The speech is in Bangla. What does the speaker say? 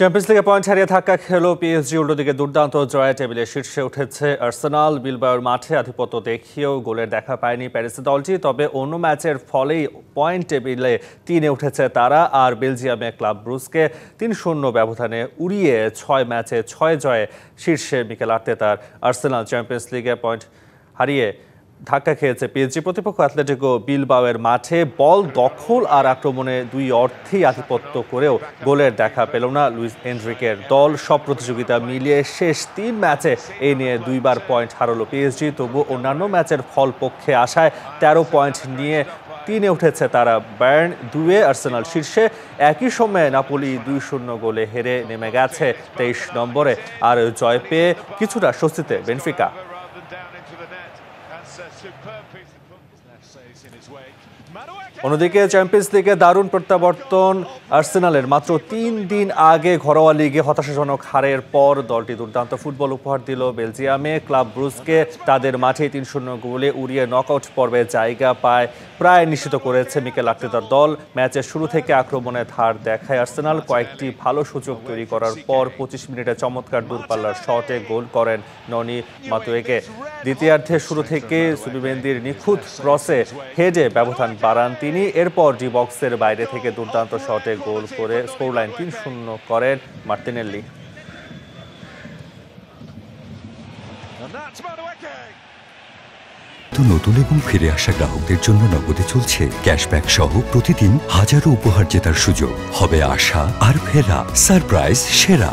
চ্যাম্পিয়ন্স লিগে পয়েন্ট হারিয়ে ধাক্কা খেল পিএসজি। উল্টোদিকে দুর্দান্ত জয়ে টেবিলে শীর্ষে উঠেছে আর্সেনাল। বিলবাওয়ের মাঠে আধিপত্য দেখিয়েও গোলের দেখা পায়নি প্যারিসের দলটি। তবে অন্য ম্যাচের ফলেই পয়েন্ট টেবিলে 3-এ উঠেছে তারা। আর বেলজিয়ামে ক্লাব ব্রুজকে 3-0 ব্যবধানে উড়িয়ে 6 ম্যাচে 6 জয়ে শীর্ষে মিকেল আর্তেতার আর্সেনাল। চ্যাম্পিয়ন্স লিগে পয়েন্ট হারিয়ে ধাক্কা খেয়েছে পিএসজি। প্রতিপক্ষ অ্যাথলেটিকো বিলবাওয়ের মাঠে বল দখল আর আক্রমণে দুই অর্থেই আধিপত্য করেও গোলের দেখা পেল না লুইস এনরিকের দল। সব প্রতিযোগিতা মিলিয়ে শেষ 3 ম্যাচে এই নিয়ে 2বার পয়েন্ট হারালো পিএসজি। তবু অন্যান্য ম্যাচের ফল পক্ষে আসায় 13 পয়েন্ট নিয়ে 3-এ উঠেছে তারা। বায়ার্ন 2-এ, আর্সেনাল শীর্ষে। একই সময়ে নাপোলি 2-0 গোলে হেরে নেমে গেছে 23 নম্বরে। আর জয় পেয়ে কিছুটা স্বস্তিতে বেনফিকা। অন্যদিকে চ্যাম্পিয়ন্স লিগে দারুণ প্রত্যাবর্তন আর্সেনালের। মাত্র 3 দিন আগে ঘরোয়া লিগে হতাশাজনক হারের পর দলটি দুর্দান্ত ফুটবল উপহার দিল বেলজিয়ামে। ক্লাব ব্রুজকে তাদের মাঠে 3-0 গোলে উড়িয়ে নকআউট পর্বে জায়গা পায় প্রায় নিশ্চিত করেছে মিকেল আর্তেতার দল। ম্যাচের শুরু থেকে আক্রমণে ধার দেখায় আর্সেনাল। কয়েকটি ভালো সুযোগ তৈরি করার পর 25 মিনিটে চমৎকার দূরপাল্লার শটে গোল করেন ননি মাতুয়েকে। দ্বিতীয়ার্ধে শুরু থেকে সুবিমেন্দির নিখুঁত ক্রসে হেডে ব্যবধান বাড়ান তিনি। এরপর ডি বক্সের বাইরে থেকে দুর্দান্ত শটে গোল করে স্কোরলাইন 3-0 করেন মার্তিনেল্লি। নতুন এবং ফিরে আসা গ্রাহকদের জন্য নগদে চলছে ক্যাশব্যাক সহ প্রতিদিন হাজারো উপহার জেতার সুযোগ। হবে আশা আর ফেরা, সারপ্রাইজ সেরা।